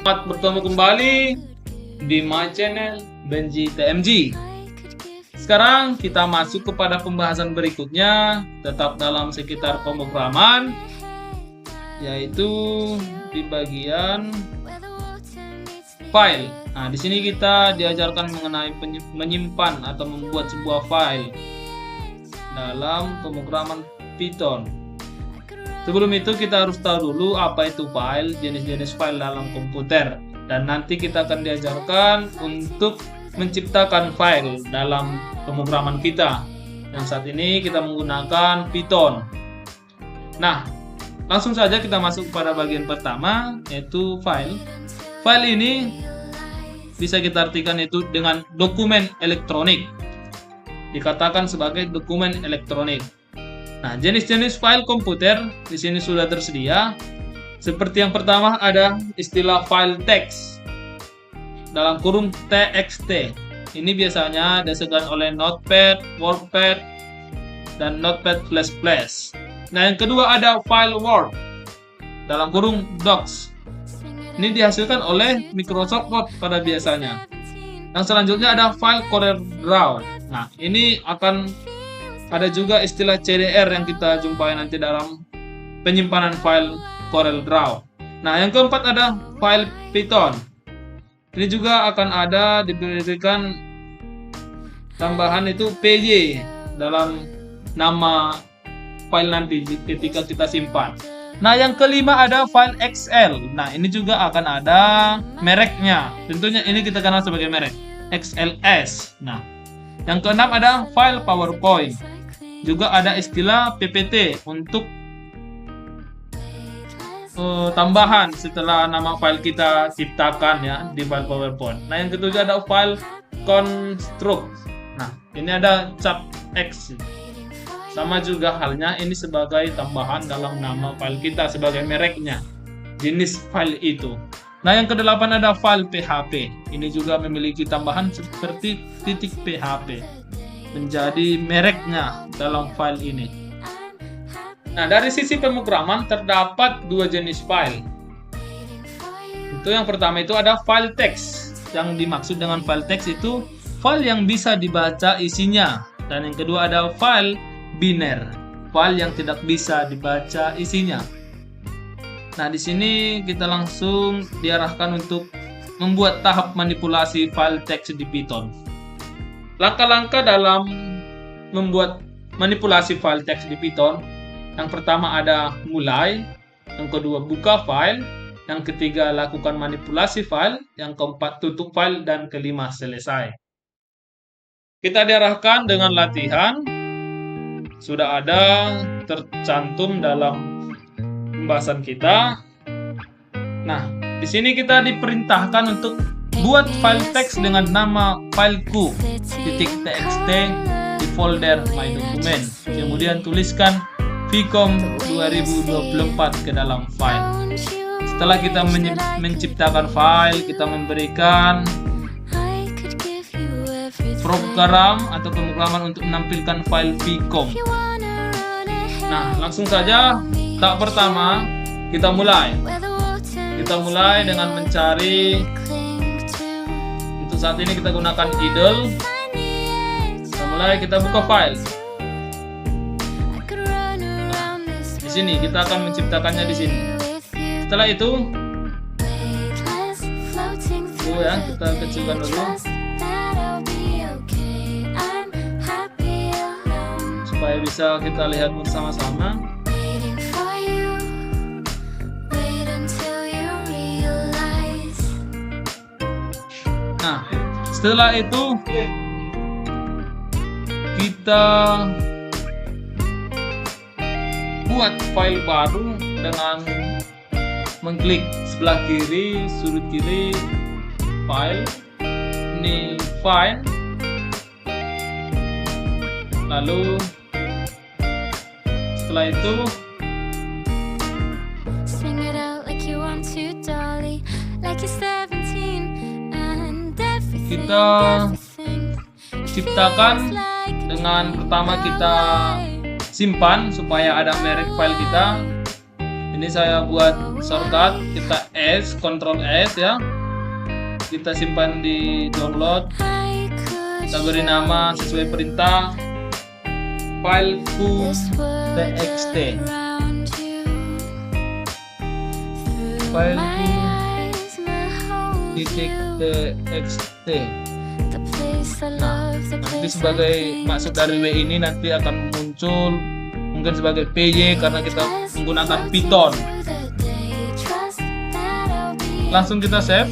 Selamat bertemu kembali di my channel Benji TMG. Sekarang kita masuk kepada pembahasan berikutnya, tetap dalam sekitar pemrograman, yaitu di bagian file. Nah, di sini kita diajarkan mengenai menyimpan atau membuat sebuah file dalam pemrograman Python. Sebelum itu kita harus tahu dulu apa itu file, jenis-jenis file dalam komputer, dan nanti kita akan diajarkan untuk menciptakan file dalam pemrograman kita. Yang saat ini kita menggunakan Python. Nah, langsung saja kita masuk pada bagian pertama, yaitu file. File ini bisa kita artikan itu dengan dokumen elektronik. Dikatakan sebagai dokumen elektronik. Nah, jenis-jenis file komputer di sini sudah tersedia. Seperti yang pertama ada istilah file text dalam kurung TXT. Ini biasanya disegani oleh Notepad, WordPad, dan Notepad++. Nah, yang kedua ada file Word dalam kurung Docs. Ini dihasilkan oleh Microsoft Word pada biasanya. Yang selanjutnya ada file CorelDRAW. Nah, ini akan ada juga istilah CDR yang kita jumpai nanti dalam penyimpanan file CorelDRAW. Nah, yang keempat ada file Python. Ini juga akan ada diberikan tambahan itu PY dalam nama file nanti ketika kita simpan. Nah, yang kelima ada file Excel. Nah, ini juga akan ada mereknya. Tentunya ini kita kenal sebagai merek XLS. Nah, yang keenam ada file PowerPoint. Juga ada istilah PPT untuk tambahan setelah nama file kita ciptakan ya di file PowerPoint. Nah, yang ketujuh ada file construct. Nah, ini ada ChapX. Sama juga halnya ini sebagai tambahan dalam nama file kita sebagai mereknya, jenis file itu. Nah, yang kedelapan ada file PHP. Ini juga memiliki tambahan seperti titik PHP. Menjadi mereknya dalam file ini. Nah, dari sisi pemrograman terdapat dua jenis file. Itu yang pertama itu ada file text. Yang dimaksud dengan file text itu file yang bisa dibaca isinya. Dan yang kedua ada file biner, file yang tidak bisa dibaca isinya. Nah, di sini kita langsung diarahkan untuk membuat tahap manipulasi file text di Python. Langkah-langkah dalam membuat manipulasi file teks di Python. Yang pertama ada mulai, yang kedua buka file, yang ketiga lakukan manipulasi file, yang keempat tutup file, dan kelima selesai. Kita diarahkan dengan latihan. Sudah ada tercantum dalam pembahasan kita. Nah, di sini kita diperintahkan untuk buat file teks dengan nama fileku .txt di folder my document. Kemudian tuliskan vcom 2024 ke dalam file. Setelah kita menciptakan file, kita memberikan program atau pemrograman untuk menampilkan file vcom. Nah, langsung saja tahap pertama kita mulai. Kita mulai dengan mencari. Saat ini kita gunakan idle. Kita mulai, kita buka file. Nah, di sini kita akan menciptakannya di sini. Setelah itu, ya, kita kecilkan dulu supaya bisa kita lihat bersama-sama. Nah, setelah itu kita buat file baru dengan mengklik sebelah kiri, sudut kiri, file, ini file, lalu setelah itu kita ciptakan dengan pertama kita simpan supaya ada merek file kita. Ini saya buat shortcut, kita S, Ctrl S ya. Kita simpan di download. Kita beri nama sesuai perintah fileku.txt. Fileku.txt. Nah, nanti sebagai maksud dari W ini nanti akan muncul mungkin sebagai PY karena kita menggunakan Python. Langsung kita save.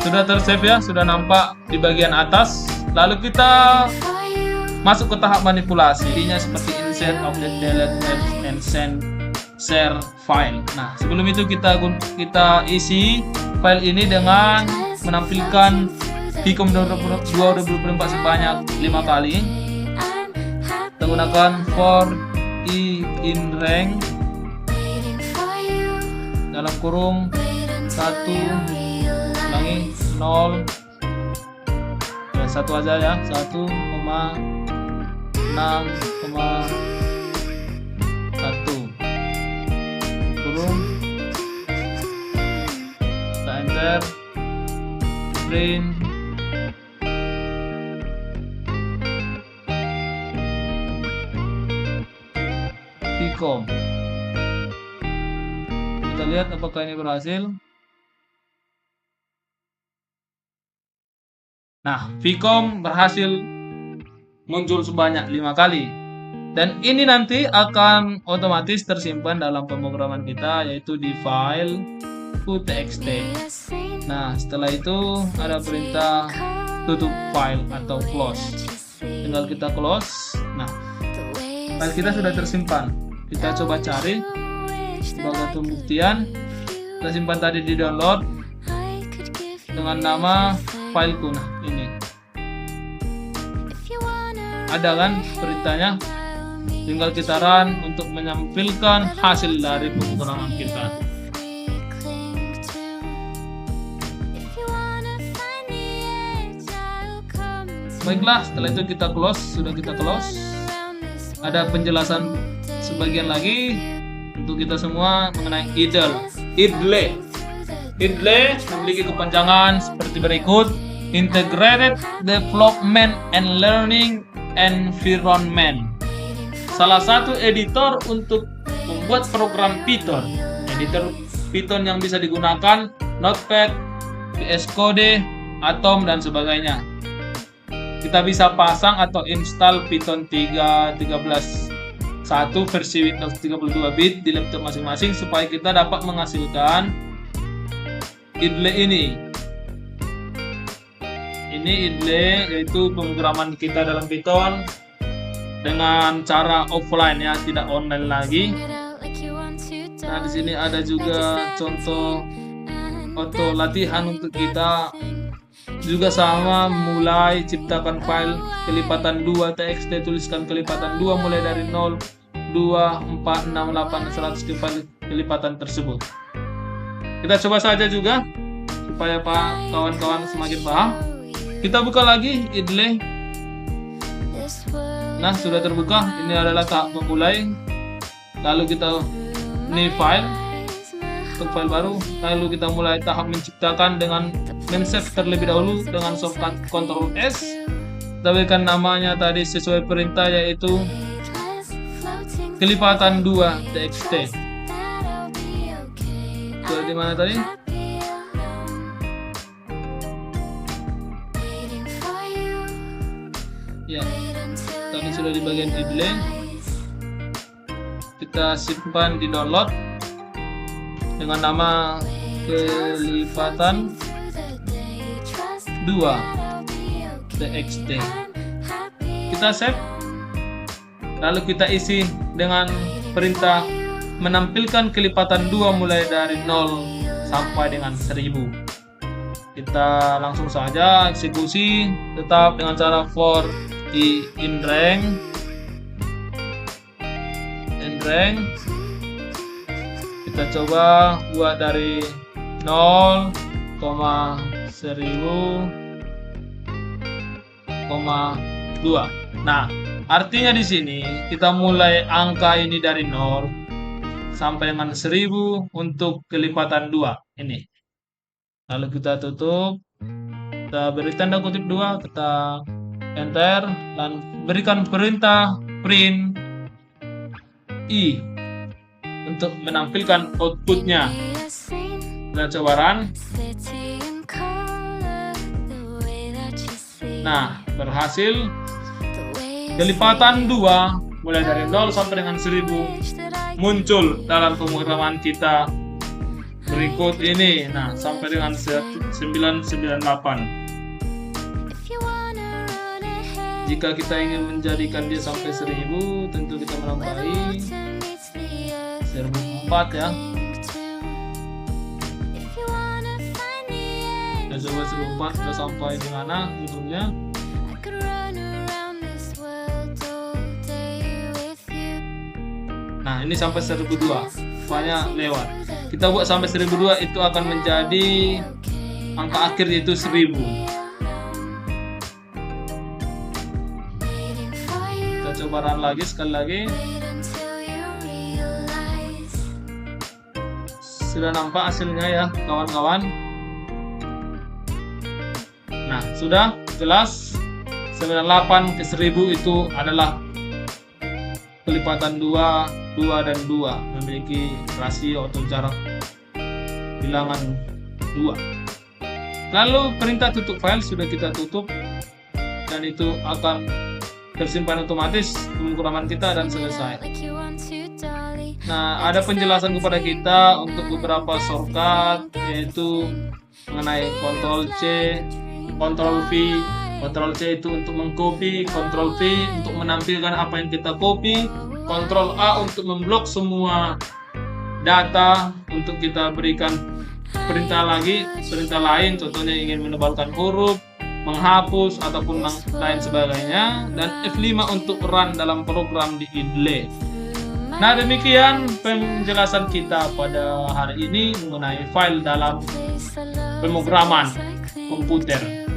Sudah tersave ya, sudah nampak di bagian atas. Lalu kita masuk ke tahap manipulasi. Intinya seperti insert, update, delete, merge, and send, share file. Nah, sebelum itu kita isi file ini dengan menampilkan Vicom 2024 sebanyak 5 kali. Kita gunakan for i in rank dalam kurung 1 ulangi 0 ya, 1 aja ya, 1,6,1 kurung, kita enter, print, Vicom. Kita lihat apakah ini berhasil. Nah, Vicom berhasil muncul sebanyak 5 kali. Dan ini nanti akan otomatis tersimpan dalam pemrograman kita, yaitu di file .txt. Nah, setelah itu ada perintah tutup file atau close. Tinggal kita close. Nah, file kita sudah tersimpan. Kita coba cari sebagai pembuktian. Kita simpan tadi di download dengan nama fileku. Nah, ini ada kan perintahnya, tinggal kita run untuk menampilkan hasil dari pemrograman kita. Baiklah, setelah itu kita close. Sudah kita close, ada penjelasan sebagian lagi untuk kita semua mengenai idle. Idle memiliki kepanjangan seperti berikut: Integrated Development and Learning Environment. Salah satu editor untuk membuat program Python. Editor Python yang bisa digunakan Notepad, VS Code, Atom, dan sebagainya. Kita bisa pasang atau install Python 3.13.1 versi Windows 32 bit di laptop masing-masing supaya kita dapat menghasilkan idle ini. Ini idle yaitu pemrograman kita dalam Python dengan cara offline ya, tidak online lagi. Nah, di sini ada juga contoh auto latihan untuk kita. Juga sama, mulai ciptakan file kelipatan 2 txt, tuliskan kelipatan 2 mulai dari 0, 2, 4, 6, 8, 100 ke file kelipatan tersebut. Kita coba saja juga supaya kawan-kawan semakin paham. Kita buka lagi idle. Nah, sudah terbuka. Ini adalah tahap memulai. Lalu kita new file untuk file baru. Lalu kita mulai tahap menciptakan dengan men-save terlebih dahulu dengan shortcut Ctrl S. Kita berikan namanya tadi sesuai perintah, yaitu kelipatan 2 txt. Sudah di mana tadi? Ya, tadi sudah di bagian idle. Kita simpan di download dengan nama kelipatan 2 txt. Kita save, lalu kita isi dengan perintah menampilkan kelipatan 2 mulai dari 0 sampai dengan 1000. Kita langsung saja eksekusi, tetap dengan cara for i in rank. Kita coba buat dari 0,1000,2. Nah, artinya di sini kita mulai angka ini dari 0 sampai dengan 1000 untuk kelipatan 2 ini. Lalu kita tutup, kita beri tanda kutip 2, kita enter dan berikan perintah print I untuk menampilkan outputnya. Kita coba run. Nah, berhasil. Kelipatan 2 mulai dari 0 sampai dengan 1000 muncul dalam pemrograman kita berikut ini. Nah, sampai dengan 998. Jika kita ingin menjadikan dia sampai 1000, tentu kita menambahi 1004 ya. Kita coba 1004 sudah sampai di mana ujungnya. Nah, ini sampai 1002. Rupanya lewat. Kita buat sampai 1002, itu akan menjadi angka akhir yaitu 1000. Kita coba run lagi sekali lagi. Sudah nampak hasilnya ya kawan-kawan. Nah, sudah jelas 98 ke 1000 itu adalah kelipatan 2 dan 2, memiliki rasio atau jarak bilangan 2. Lalu perintah tutup file sudah kita tutup dan itu akan tersimpan otomatis pemrograman kita dan selesai. Nah, ada penjelasan kepada kita untuk beberapa shortcut, yaitu mengenai Ctrl C, Ctrl V. Ctrl C itu untuk mengcopy, Ctrl V untuk menampilkan apa yang kita copy, Ctrl A untuk memblok semua data untuk kita berikan perintah lain, contohnya ingin menebalkan huruf, menghapus ataupun lain sebagainya, dan F5 untuk run dalam program di idle. Nah, demikian penjelasan kita pada hari ini mengenai file dalam pemrograman komputer.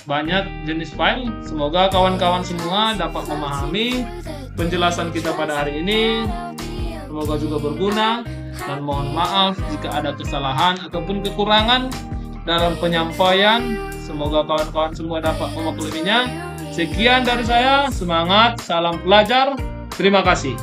Banyak jenis file. Semoga kawan-kawan semua dapat memahami penjelasan kita pada hari ini. Semoga juga berguna, dan mohon maaf jika ada kesalahan ataupun kekurangan dalam penyampaian. Semoga kawan-kawan semua dapat memakluminya. Sekian dari saya, semangat, salam pelajar, terima kasih.